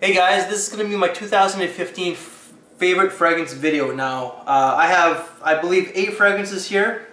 Hey guys, this is going to be my 2015 favorite fragrance video now. I have, I believe, 8 fragrances here.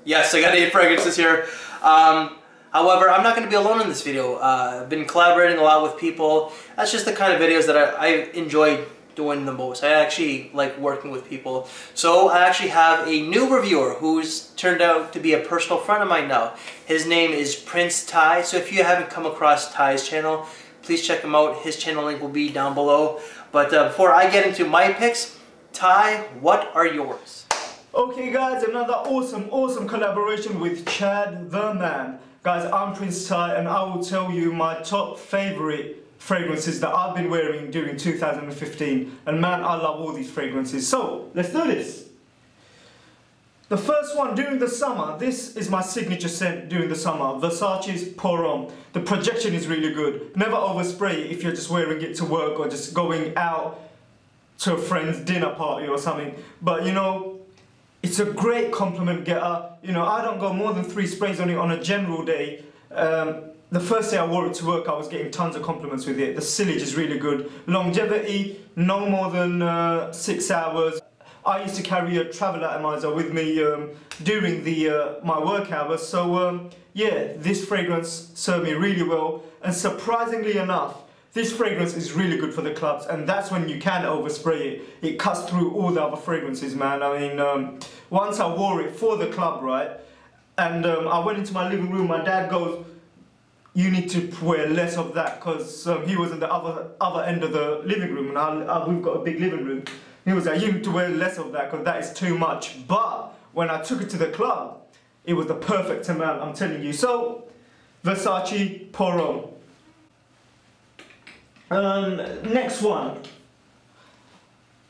Yes, I got 8 fragrances here. However, I'm not going to be alone in this video. I've been collaborating a lot with people. That's just the kind of videos that I enjoy doing the most. I actually like working with people. So I actually have a new reviewer who's turned out to be a personal friend of mine now. His name is Prince Tai. So if you haven't come across Tai's channel, please check him out. His channel link will be down below. But before I get into my picks, Tai, what are yours? Okay guys, another awesome collaboration with Chad the Man. Guys, I'm Prince Tai and I will tell you my top favorite fragrances that I've been wearing during 2015. And man, I love all these fragrances. So, let's do this. The first one, during the summer, this is my signature scent during the summer, Versace's Pour Homme. The projection is really good. Never overspray it if you're just wearing it to work or just going out to a friend's dinner party or something. But you know, it's a great compliment getter. You know, I don't go more than 3 sprays on it on a general day. The first day I wore it to work, I was getting tons of compliments with it. The sillage is really good. Longevity, no more than 6 hours. I used to carry a travel atomizer with me during my work hours. So yeah, this fragrance served me really well. And surprisingly enough, this fragrance is really good for the clubs, and that's when you can overspray it. It cuts through all the other fragrances, man. I mean, once I wore it for the club, right, and I went into my living room, my dad goes, you need to wear less of that, because he was in the other end of the living room, and we've got a big living room. He was like, you need to wear less of that, because that is too much. But when I took it to the club, it was the perfect amount, I'm telling you. So, Versace Pour Homme. Next one,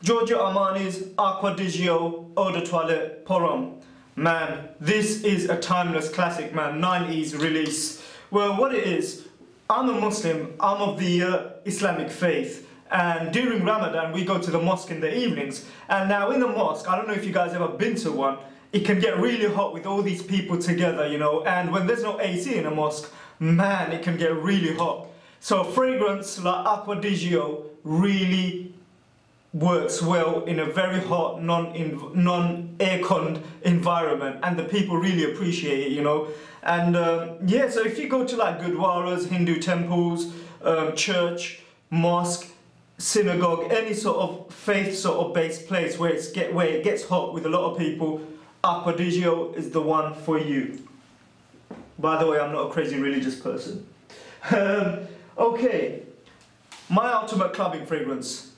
Giorgio Armani's Acqua di Gio Eau de Toilette Pour Homme. Man, this is a timeless classic, man. 90s release. Well, what it is, I'm a Muslim, I'm of the Islamic faith, and during Ramadan we go to the mosque in the evenings. And now in the mosque, I don't know if you guys ever been to one, it can get really hot with all these people together, you know, and when there's no AC in a mosque, man, it can get really hot. So a fragrance like Acqua di Gio really works well in a very hot, non-air-conned environment, and the people really appreciate it, you know. And yeah, so if you go to like Gurdwaras, Hindu temples, church, mosque, synagogue, any sort of faith sort of based place where it gets hot with a lot of people, Acqua di Gio is the one for you. By the way, I'm not a crazy religious person. Okay, my ultimate clubbing fragrance,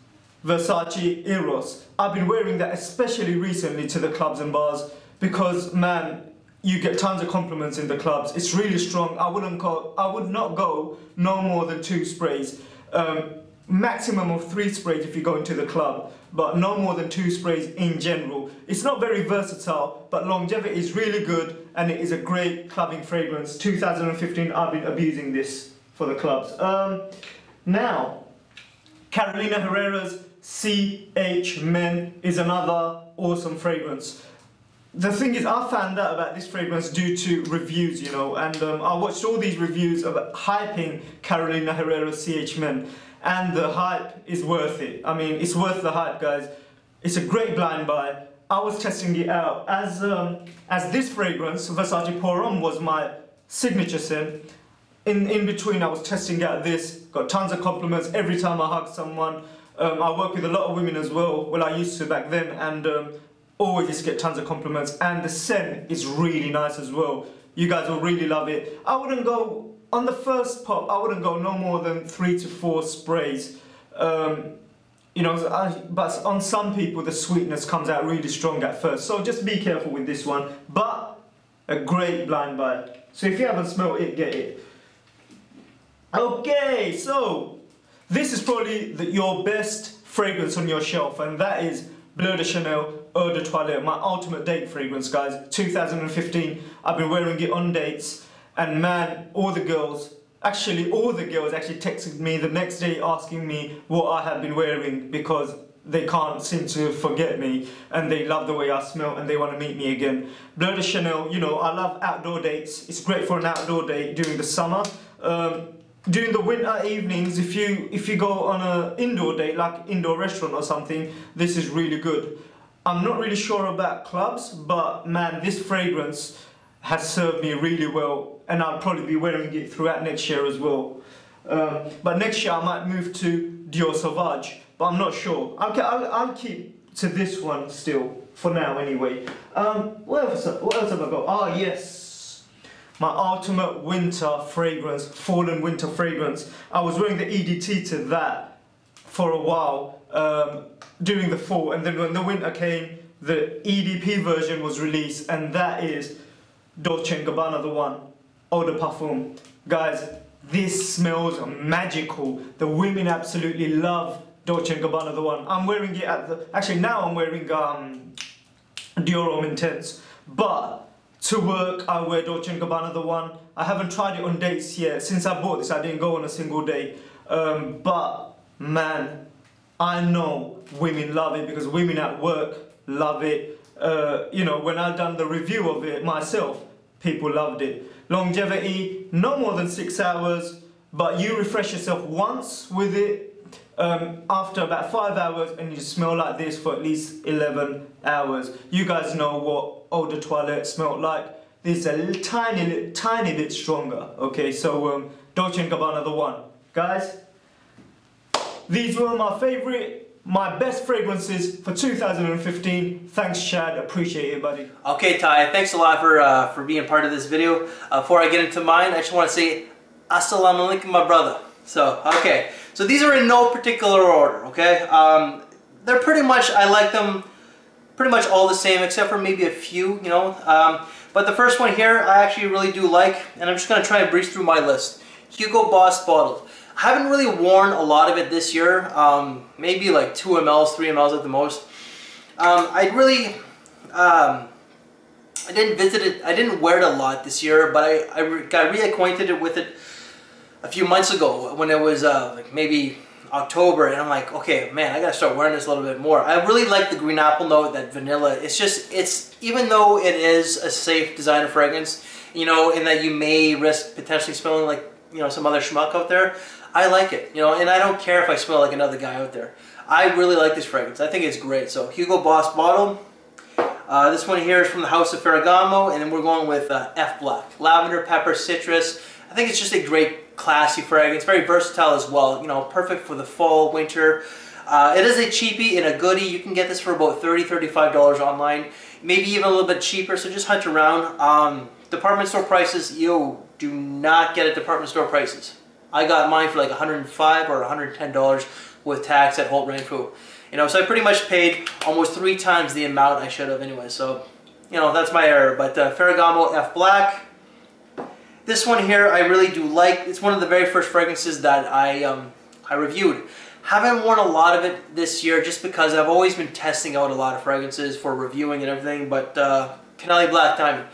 Versace Eros. I've been wearing that especially recently to the clubs and bars because, man, you get tons of compliments in the clubs. It's really strong. I would not go no more than 2 sprays. Maximum of 3 sprays if you go into the club, but no more than 2 sprays in general. It's not very versatile, but longevity is really good and it is a great clubbing fragrance. 2015, I've been abusing this for the clubs. Now, Carolina Herrera's CH Men is another awesome fragrance. The thing is, I found out about this fragrance due to reviews, you know, and I watched all these reviews about hyping Carolina Herrera's CH Men, and the hype is worth it. I mean, it's worth the hype, guys. It's a great blind buy. I was testing it out. As this fragrance, Versace Pour Homme, was my signature scent. In between, I was testing out this, got tons of compliments every time I hug someone. I work with a lot of women as well, well I used to back then, and always just get tons of compliments, and the scent is really nice as well. You guys will really love it. I wouldn't go, on the first pop, I wouldn't go no more than 3 to 4 sprays. You know, but on some people the sweetness comes out really strong at first, so just be careful with this one, but a great blind buy. So if you haven't smelled it, get it. Okay, so this is probably your best fragrance on your shelf, and that is Bleu de Chanel Eau de Toilette, my ultimate date fragrance, guys. 2015, I've been wearing it on dates, and man, all the girls actually texted me the next day asking me what I had been wearing because they can't seem to forget me and they love the way I smell and they want to meet me again. Bleu de Chanel, you know, I love outdoor dates. It's great for an outdoor date during the summer. during the winter evenings, if you go on an indoor date, like indoor restaurant or something, this is really good. I'm not really sure about clubs, but man, this fragrance has served me really well, and I'll probably be wearing it throughout next year as well. But next year I might move to Dior Sauvage, but I'm not sure. I'll keep to this one still, for now anyway. What else have I got? Ah, yes. My ultimate winter fragrance, fall and winter fragrance. I was wearing the EDT to that for a while during the fall, and then when the winter came, the EDP version was released, and that is Dolce & Gabbana, the one, Eau de Parfum. Guys, this smells magical. The women absolutely love Dolce & Gabbana, the one. I'm wearing it at the... Actually, now I'm wearing Dior Homme Intense. But to work, I wear Dolce & Gabbana, the one. I haven't tried it on dates yet. Since I bought this, I didn't go on a single date. But, man, I know women love it because women at work love it. You know, when I done the review of it myself, people loved it. Longevity, no more than 6 hours, but you refresh yourself once with it after about 5 hours, and you smell like this for at least 11 hours. You guys know what Eau de Toilette smelled like. This is a tiny bit stronger. Okay, so Dolce & Gabbana, the one. Guys, these were my best fragrances for 2015. Thanks, Chad. Appreciate it, buddy. Okay, Ty. Thanks a lot for being part of this video. Before I get into mine, I just want to say Assalamu alaikum, my brother. So, okay. So these are in no particular order, okay? They're pretty much, I like them pretty much all the same, except for maybe a few, you know. But the first one here, I actually really do like, and I'm just going to try and breeze through my list. Hugo Boss Bottled. I haven't really worn a lot of it this year, maybe like 2 mls, 3 mls at the most. I didn't visit it, I didn't wear it a lot this year, but I got reacquainted with it a few months ago when it was like maybe October, and I'm like, okay, man, I gotta start wearing this a little bit more. I really like the green apple note, that vanilla. It's even though it is a safe designer fragrance, you know, in that you may risk potentially smelling like, you know, some other schmuck out there, I like it, you know, and I don't care if I smell like another guy out there. I really like this fragrance. I think it's great. So Hugo Boss Bottled. This one here is from the House of Ferragamo, and then we're going with F Black. Lavender, pepper, citrus. I think it's just a great, classy fragrance. Very versatile as well. You know, perfect for the fall, winter. It is a cheapie and a goodie. You can get this for about $30, $35 online. Maybe even a little bit cheaper, so just hunt around. Department store prices, yo, do not get at department store prices. I got mine for like $105 or $110 with tax at Holt Renfrew. You know, so I pretty much paid almost 3 times the amount I should have anyway. So, you know, that's my error. But Ferragamo F Black. This one here I really do like. It's one of the very first fragrances that I reviewed. Haven't worn a lot of it this year just because I've always been testing out a lot of fragrances for reviewing and everything. But Canali Black Diamond.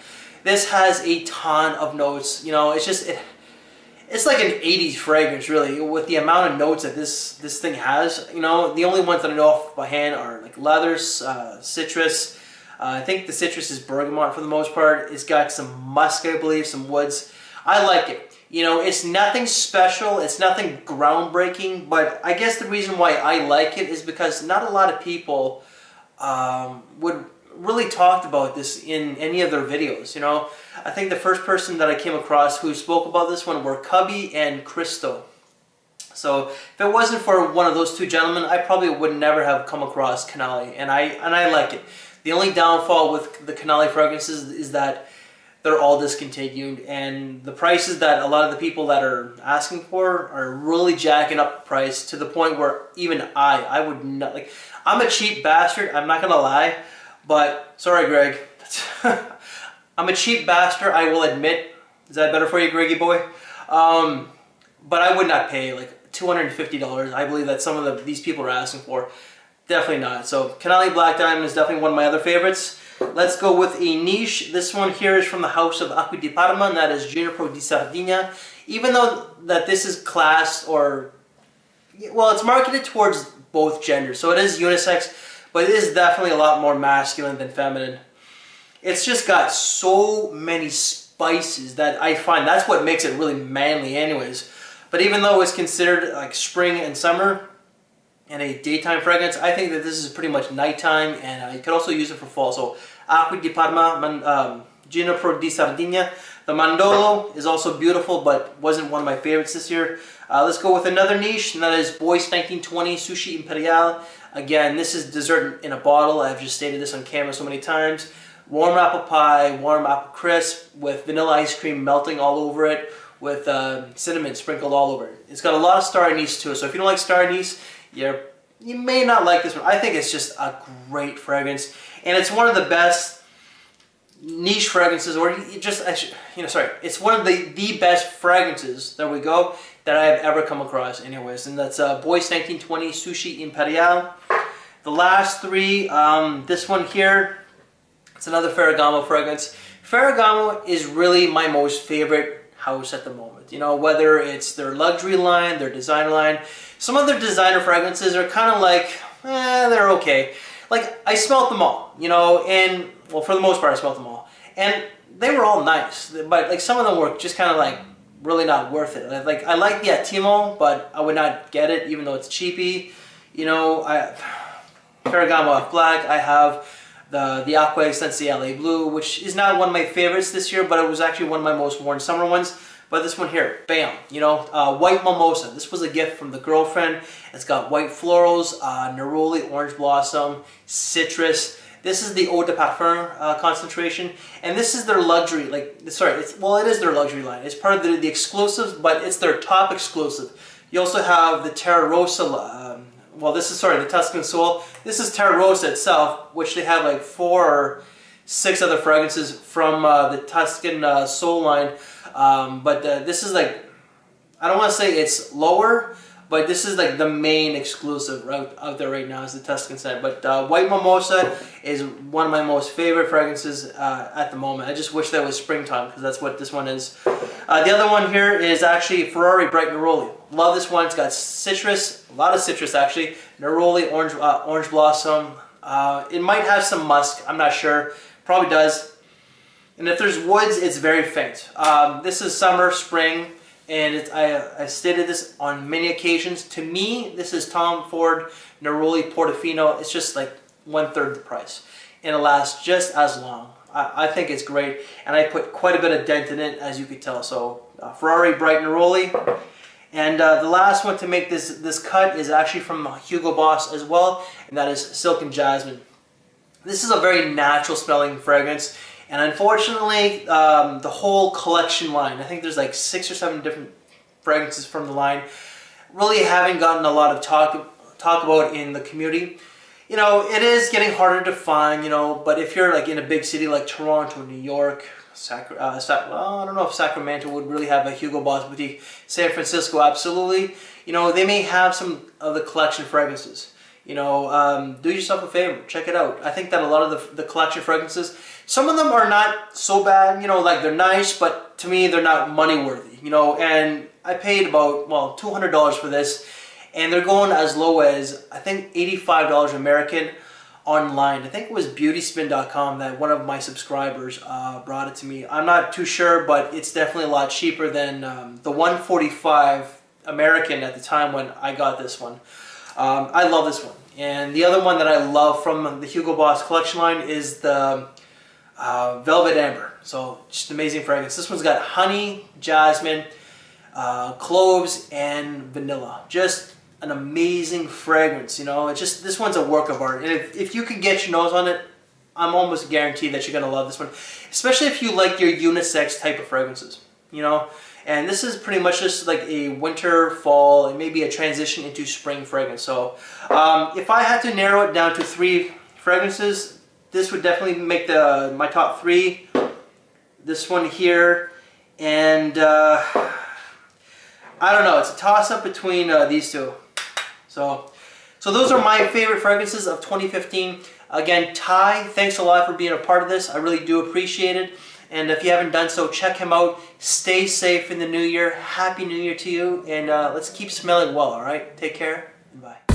This has a ton of notes. You know, it's just... It's like an 80s fragrance, really, with the amount of notes that this thing has. You know, the only ones that I know off by hand are like leathers, citrus. I think the citrus is bergamot for the most part. It's got some musk, I believe, some woods. I like it. You know, it's nothing special. It's nothing groundbreaking. But I guess the reason why I like it is because not a lot of people would really talked about this in any of their videos, you know. I think the first person that I came across who spoke about this one were Cubby and Cristo. So if it wasn't for one of those two gentlemen, I probably would never have come across Canali, and I like it. The only downfall with the Canali fragrances is that they're all discontinued, and the prices that a lot of the people that are asking for are really jacking up the price to the point where even I would not, like, I'm a cheap bastard, I'm not gonna lie. But, sorry Greg, I'm a cheap bastard, I will admit. Is that better for you, Greggy boy? But I would not pay like $250. I believe that some of these people are asking for. Definitely not. So, Canali Black Diamond is definitely one of my other favorites. Let's go with a niche. This one here is from the House of Acqui di Parma, and that is Junipero di Sardegna. Even though that this is classed, or, well, it's marketed towards both genders, so it is unisex. But it is definitely a lot more masculine than feminine. It's just got so many spices that I find that's what makes it really manly anyways. But even though it's considered like spring and summer and a daytime fragrance, I think that this is pretty much nighttime, and you could also use it for fall. So Acqua di Parma, Ginepro di Sardegna. The Mandolo is also beautiful, but wasn't one of my favorites this year. Let's go with another niche, and that is Boyce 1920 Sushi Imperial. Again, this is dessert in a bottle. I've just stated this on camera so many times. Warm apple pie, warm apple crisp with vanilla ice cream melting all over it, with cinnamon sprinkled all over it. It's got a lot of star anise to it, so if you don't like star anise, you may not like this one. I think it's just a great fragrance, and it's one of the best niche fragrances, or it's one of the best fragrances, there we go, that I have ever come across anyways, and that's Boyce 1920 Sushi Imperial. The last three, this one here, it's another Ferragamo fragrance. Ferragamo is really my most favorite house at the moment. You know, whether it's their luxury line, their designer line. Some of their designer fragrances are kind of like, they're okay. Like, I smelt them all, you know, and, well, for the most part I smelt them all. And they were all nice, but like some of them were just kind of like really not worth it. Like, I like the Attimo, but I would not get it even though it's cheapy. You know, Ferragamo Black, I have the Acqua Essenziale Blue, which is not one of my favorites this year, but it was actually one of my most worn summer ones. But this one here, bam, you know, White Mimosa. This was a gift from the girlfriend. It's got white florals, neroli, orange blossom, citrus. This is the Eau de Parfum concentration, and this is their luxury, it is their luxury line. It's part of the exclusives, but it's their top exclusive. You also have the Terra Rosa, the Tuscan Soul. This is Terra Rosa itself, which they have like 4 or 6 other fragrances from the Tuscan Soul line. But this is like, I don't want to say it's lower, but this is like the main exclusive out there right now is the Tuscan scent. But White Mimosa is one of my most favorite fragrances at the moment. I just wish that was springtime, because that's what this one is. The other one here is actually Ferrari Bright Neroli. Love this one. It's got citrus, a lot of citrus actually. Neroli, orange blossom. It might have some musk, I'm not sure. Probably does. And if there's woods, it's very faint. This is summer, spring, and I stated this on many occasions. To me, this is Tom Ford Neroli Portofino. It's just like 1/3 the price, and it lasts just as long. I think it's great, and I put quite a bit of dent in it, as you could tell. So Ferrari Bright Neroli. And the last one to make this cut is actually from Hugo Boss as well, and that is Silken Jasmine. This is a very natural smelling fragrance. And unfortunately, the whole collection line, I think there's like 6 or 7 different fragrances from the line, really haven't gotten a lot of talk about in the community. You know, it is getting harder to find, you know, but if you're like in a big city like Toronto, New York, I don't know if Sacramento would really have a Hugo Boss boutique. San Francisco, absolutely. You know, they may have some of the collection fragrances. You know, do yourself a favor, check it out. I think that a lot of the collection fragrances, some of them are not so bad, you know, like they're nice, but to me they're not money worthy, you know, and I paid about, well, $200 for this, and they're going as low as, I think, $85 American online. I think it was beautyspin.com that one of my subscribers brought it to me. I'm not too sure, but it's definitely a lot cheaper than the $145 American at the time when I got this one. I love this one. And the other one that I love from the Hugo Boss collection line is the Velvet Amber. So just amazing fragrance. This one's got honey, jasmine, cloves, and vanilla. Just an amazing fragrance, you know. It's just, this one's a work of art. And if you can get your nose on it, I'm almost guaranteed that you're going to love this one. Especially if you like your unisex type of fragrances, you know. And this is pretty much just like a winter, fall, and maybe a transition into spring fragrance. So if I had to narrow it down to 3 fragrances, this would definitely make my top 3. This one here, and I don't know, it's a toss-up between these 2. So those are my favorite fragrances of 2015. Again, Tai, thanks a lot for being a part of this. I really do appreciate it. And if you haven't done so, check him out. Stay safe in the new year. Happy New Year to you. And let's keep smelling well, all right? Take care and bye.